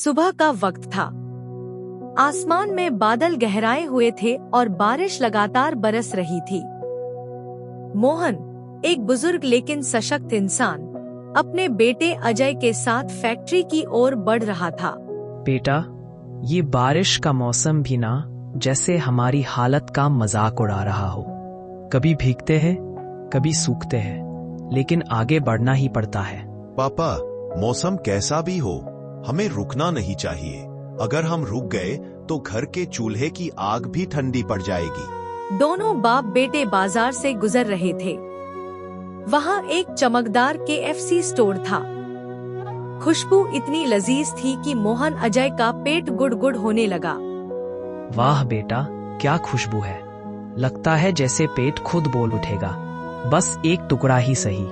सुबह का वक्त था। आसमान में बादल गहराए हुए थे और बारिश लगातार बरस रही थी। मोहन, एक बुजुर्ग लेकिन सशक्त इंसान, अपने बेटे अजय के साथ फैक्ट्री की ओर बढ़ रहा था। बेटा, ये बारिश का मौसम भी ना जैसे हमारी हालत का मजाक उड़ा रहा हो। कभी भीगते हैं, कभी सूखते हैं, लेकिन आगे बढ़ना ही पड़ता है। पापा, मौसम कैसा भी हो, हमें रुकना नहीं चाहिए। अगर हम रुक गए तो घर के चूल्हे की आग भी ठंडी पड़ जाएगी। दोनों बाप बेटे बाजार से गुजर रहे थे। वहाँ एक चमकदार KFC स्टोर था। खुशबू इतनी लजीज थी कि मोहन अजय का पेट गुड़-गुड़ होने लगा। वाह बेटा, क्या खुशबू है। लगता है जैसे पेट खुद बोल उठेगा। बस एक टुकड़ा ही सही।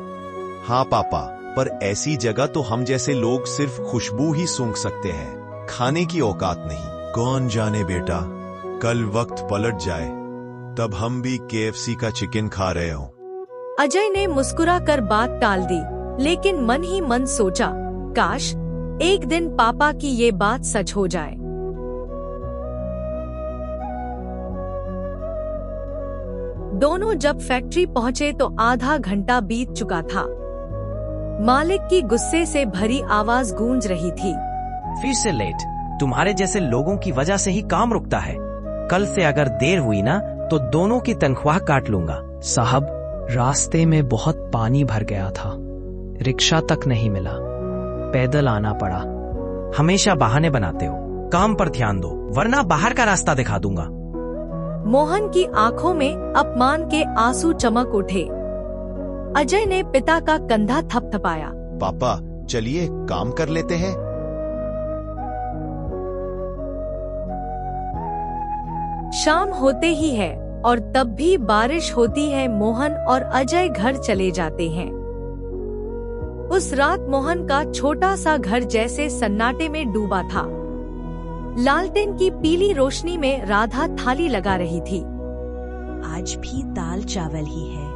हाँ पापा, पर ऐसी जगह तो हम जैसे लोग सिर्फ खुशबू ही सूंघ सकते हैं, खाने की औकात नहीं। कौन जाने बेटा, कल वक्त पलट जाए तब हम भी KFC का चिकन खा रहे हो। अजय ने मुस्कुराकर बात टाल दी, लेकिन मन ही मन सोचा, काश एक दिन पापा की ये बात सच हो जाए। दोनों जब फैक्ट्री पहुंचे तो आधा घंटा बीत चुका था। मालिक की गुस्से से भरी आवाज गूंज रही थी। फिर से लेट। तुम्हारे जैसे लोगों की वजह से ही काम रुकता है। कल से अगर देर हुई ना तो दोनों की तनख्वाह काट लूंगा। साहब, रास्ते में बहुत पानी भर गया था, रिक्शा तक नहीं मिला, पैदल आना पड़ा। हमेशा बहाने बनाते हो। काम पर ध्यान दो, वरना बाहर का रास्ता दिखा दूंगा। मोहन की आंखों में अपमान के आंसू चमक उठे। अजय ने पिता का कंधा थपथपाया। पापा, चलिए काम कर लेते हैं। शाम होते ही है और तब भी बारिश होती है। मोहन और अजय घर चले जाते हैं। उस रात मोहन का छोटा सा घर जैसे सन्नाटे में डूबा था। लालटेन की पीली रोशनी में राधा थाली लगा रही थी। आज भी दाल चावल ही है,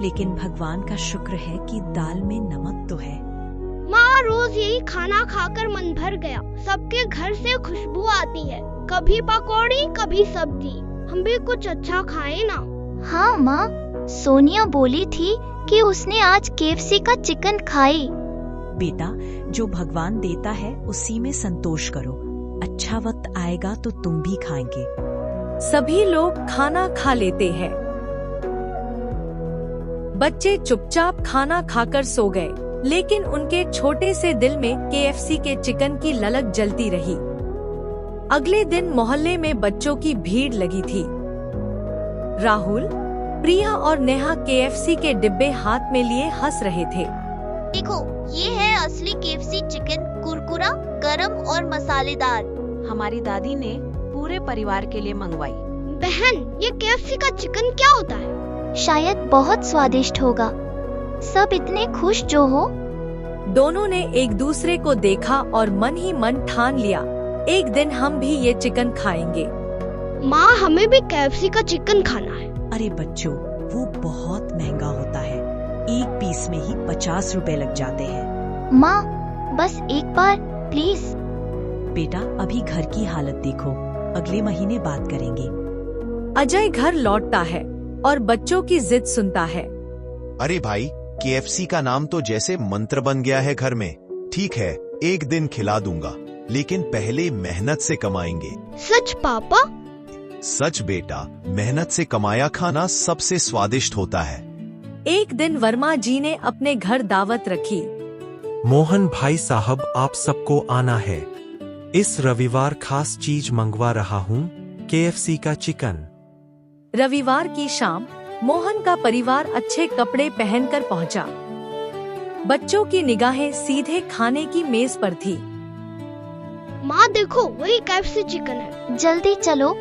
लेकिन भगवान का शुक्र है कि दाल में नमक तो है। माँ, रोज यही खाना खाकर मन भर गया। सबके घर से खुशबू आती है, कभी पकौड़ी कभी सब्जी। हम भी कुछ अच्छा खाएं ना। हाँ माँ, सोनिया बोली थी कि उसने आज KFC का चिकन खाई। बेटा, जो भगवान देता है उसी में संतोष करो। अच्छा वक्त आएगा तो तुम भी खाएंगे। सभी लोग खाना खा लेते हैं। बच्चे चुपचाप खाना खाकर सो गए, लेकिन उनके छोटे से दिल में KFC के चिकन की ललक जलती रही। अगले दिन मोहल्ले में बच्चों की भीड़ लगी थी। राहुल, प्रिया और नेहा KFC के डिब्बे हाथ में लिए हंस रहे थे। देखो, ये है असली KFC चिकन, कुरकुरा, गरम और मसालेदार। हमारी दादी ने पूरे परिवार के लिए मंगवाई। बहन, ये KFC का चिकन क्या होता है? शायद बहुत स्वादिष्ट होगा। सब इतने खुश जो हो। दोनों ने एक दूसरे को देखा और मन ही मन ठान लिया, एक दिन हम भी ये चिकन खाएंगे। माँ, हमें भी KFC का चिकन खाना है। अरे बच्चों, वो बहुत महंगा होता है। एक पीस में ही 50 रुपए लग जाते हैं। माँ, बस एक बार प्लीज। बेटा, अभी घर की हालत देखो, अगले महीने बात करेंगे। अजय घर लौटता है और बच्चों की जिद सुनता है। अरे भाई, KFC का नाम तो जैसे मंत्र बन गया है घर में। ठीक है, एक दिन खिला दूंगा, लेकिन पहले मेहनत से कमाएंगे। सच पापा? सच बेटा, मेहनत से कमाया खाना सबसे स्वादिष्ट होता है। एक दिन वर्मा जी ने अपने घर दावत रखी। मोहन भाई साहब, आप सबको आना है। इस रविवार खास चीज मंगवा रहा हूँ, KFC का चिकन। रविवार की शाम मोहन का परिवार अच्छे कपड़े पहनकर पहुंचा। बच्चों की निगाहें सीधे खाने की मेज पर थी। माँ देखो, वही KFC चिकन है। जल्दी चलो,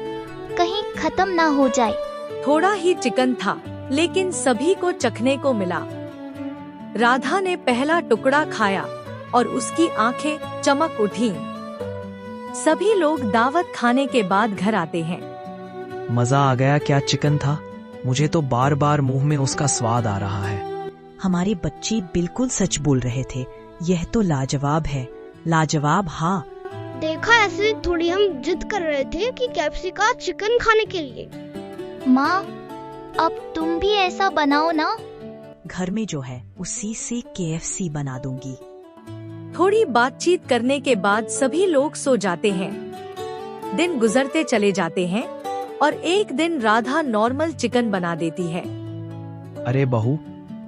कहीं खत्म ना हो जाए। थोड़ा ही चिकन था, लेकिन सभी को चखने को मिला। राधा ने पहला टुकड़ा खाया और उसकी आंखें चमक उठीं। सभी लोग दावत खाने के बाद घर आते हैं। मजा आ गया। क्या चिकन था, मुझे तो बार बार मुंह में उसका स्वाद आ रहा है। हमारे बच्चे बिल्कुल सच बोल रहे थे। यह तो लाजवाब है। लाजवाब, हाँ। देखा, ऐसे थोड़ी हम जिद कर रहे थे कि केएफसी का चिकन खाने के लिए। माँ, अब तुम भी ऐसा बनाओ ना। घर में जो है उसी से केएफसी बना दूंगी। थोड़ी बातचीत करने के बाद सभी लोग सो जाते हैं। दिन गुजरते चले जाते हैं और एक दिन राधा नॉर्मल चिकन बना देती है। अरे बहू,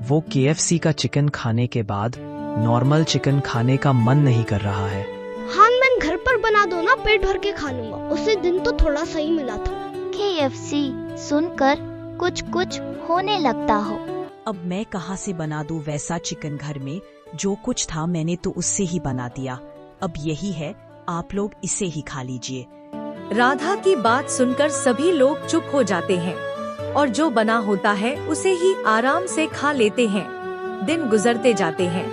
वो केएफसी का चिकन खाने के बाद नॉर्मल चिकन खाने का मन नहीं कर रहा है। हाँ, मैं घर पर बना दो ना, पेट भर के खा लूंगा। उसे दिन तो थोड़ा सही मिला था। केएफसी सुनकर कुछ कुछ होने लगता हो। अब मैं कहाँ से बना दूं वैसा चिकन घर में? जो कुछ था मैंने तो उससे ही बना दिया। अब यही है, आप लोग इसे ही खा लीजिए। राधा की बात सुनकर सभी लोग चुप हो जाते हैं और जो बना होता है उसे ही आराम से खा लेते हैं। दिन गुजरते जाते हैं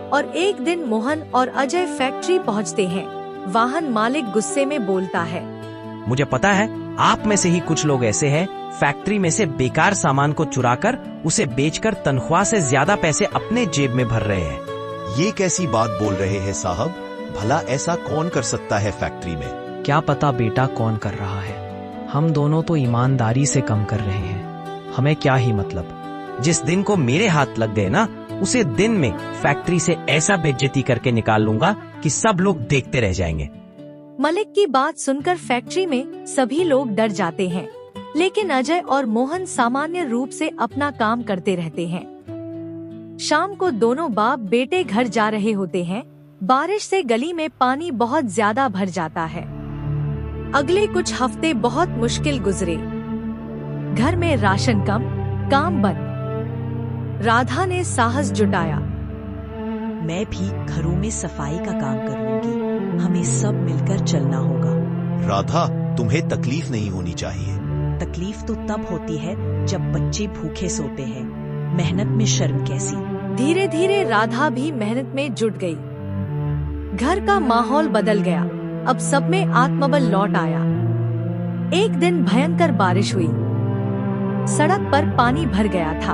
और एक दिन मोहन और अजय फैक्ट्री पहुंचते हैं। वाहन मालिक गुस्से में बोलता है, मुझे पता है आप में से ही कुछ लोग ऐसे हैं, फैक्ट्री में से बेकार सामान को चुराकर उसे बेचकर तनख्वाह से ज्यादा पैसे अपने जेब में भर रहे हैं। ये कैसी बात बोल रहे हैं साहब? भला ऐसा कौन कर सकता है फैक्ट्री में? क्या पता बेटा कौन कर रहा है। हम दोनों तो ईमानदारी से कम कर रहे हैं, हमें क्या ही मतलब। जिस दिन को मेरे हाथ लग गए ना, उसे दिन में फैक्ट्री से ऐसा बेइज्जती करके निकाल लूंगा कि सब लोग देखते रह जाएंगे। मलिक की बात सुनकर फैक्ट्री में सभी लोग डर जाते हैं, लेकिन अजय और मोहन सामान्य रूप से अपना काम करते रहते हैं। शाम को दोनों बाप बेटे घर जा रहे होते हैं। बारिश से गली में पानी बहुत ज्यादा भर जाता है। अगले कुछ हफ्ते बहुत मुश्किल गुजरे। घर में राशन कम, काम बंद। राधा ने साहस जुटाया, मैं भी घरों में सफाई का काम कर लूंगी। हमें सब मिलकर चलना होगा। राधा, तुम्हें तकलीफ नहीं होनी चाहिए। तकलीफ तो तब होती है जब बच्चे भूखे सोते हैं। मेहनत में शर्म कैसी। धीरे धीरे राधा भी मेहनत में जुट गई। घर का माहौल बदल गया। अब सब में आत्मबल लौट आया। एक दिन भयंकर बारिश हुई। सड़क पर पानी भर गया था।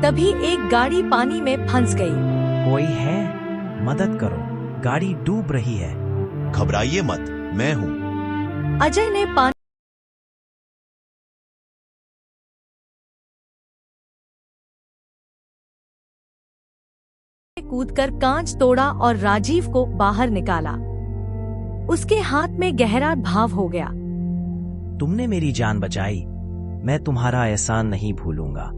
तभी एक गाड़ी पानी में फंस गई। कोई है? मदद करो, गाड़ी डूब रही है। घबराइए मत, मैं हूँ। अजय ने पानी कूदकर कांच तोड़ा और राजीव को बाहर निकाला। उसके हाथ में गहरा घाव हो गया। तुमने मेरी जान बचाई, मैं तुम्हारा एहसान नहीं भूलूंगा।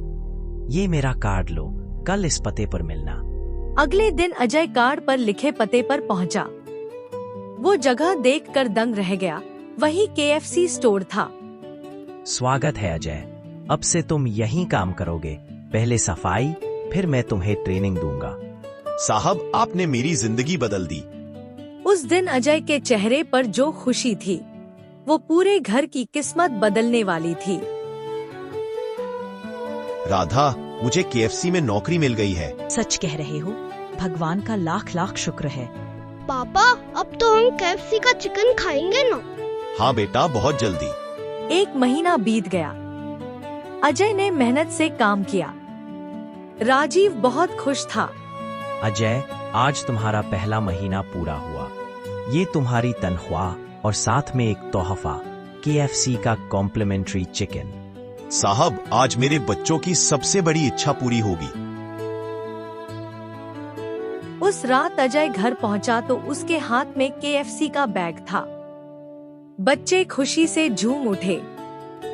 ये मेरा कार्ड लो, कल इस पते पर मिलना। अगले दिन अजय कार्ड पर लिखे पते पर पहुंचा। वो जगह देखकर दंग रह गया। वही केएफसी स्टोर था। स्वागत है अजय, अब से तुम यहीं काम करोगे। पहले सफाई, फिर मैं तुम्हें ट्रेनिंग दूंगा। साहब, आपने मेरी जिंदगी बदल दी। उस दिन अजय के चेहरे पर जो खुशी थी, वो पूरे घर की किस्मत बदलने वाली थी। राधा, मुझे केएफसी में नौकरी मिल गई है। सच कह रहे हो? भगवान का लाख लाख शुक्र है। पापा, अब तो हम केएफसी का चिकन खाएंगे ना? हाँ बेटा, बहुत जल्दी। 1 महीना बीत गया। अजय ने मेहनत से काम किया। राजीव बहुत खुश था। अजय, आज तुम्हारा पहला महीना पूरा हुआ। ये तुम्हारी तनख्वाह और साथ में एक तोहफा, केएफसी का कॉम्प्लीमेंट्री चिकन। साहब, आज मेरे बच्चों की सबसे बड़ी इच्छा पूरी होगी। उस रात अजय घर पहुंचा तो उसके हाथ में केएफसी का बैग था। बच्चे खुशी से झूम उठे।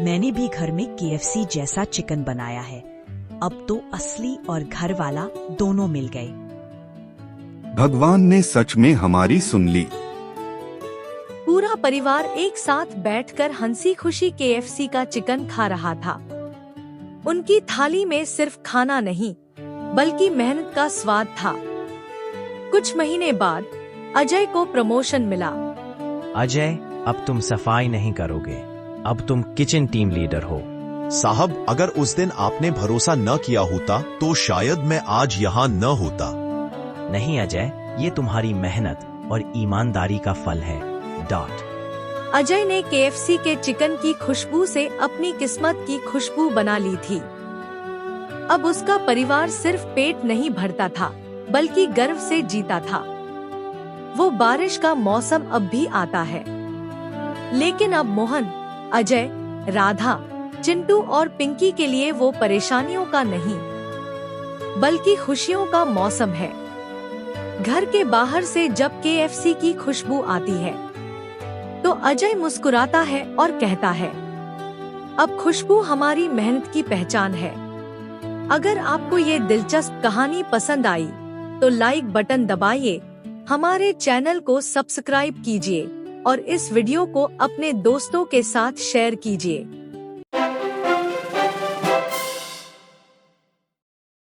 मैंने भी घर में केएफसी जैसा चिकन बनाया है। अब तो असली और घर वाला दोनों मिल गए। भगवान ने सच में हमारी सुन ली। पूरा परिवार एक साथ बैठकर हंसी खुशी केएफसी का चिकन खा रहा था। उनकी थाली में सिर्फ खाना नहीं, बल्कि मेहनत का स्वाद था। कुछ महीने बाद अजय को प्रमोशन मिला। अजय, अब तुम सफाई नहीं करोगे, अब तुम किचन टीम लीडर हो। साहब, अगर उस दिन आपने भरोसा न किया होता तो शायद मैं आज यहाँ न होता। नहीं अजय, ये तुम्हारी मेहनत और ईमानदारी का फल है। डॉट। अजय ने केएफसी के चिकन की खुशबू से अपनी किस्मत की खुशबू बना ली थी। अब उसका परिवार सिर्फ पेट नहीं भरता था, बल्कि गर्व से जीता था। वो बारिश का मौसम अब भी आता है, लेकिन अब मोहन, अजय, राधा, चिंटू और पिंकी के लिए वो परेशानियों का नहीं बल्कि खुशियों का मौसम है। घर के बाहर से जब KFC की खुशबू आती है तो अजय मुस्कुराता है और कहता है, अब खुशबू हमारी मेहनत की पहचान है। अगर आपको ये दिलचस्प कहानी पसंद आई तो लाइक बटन दबाइए, हमारे चैनल को सब्सक्राइब कीजिए और इस वीडियो को अपने दोस्तों के साथ शेयर कीजिए।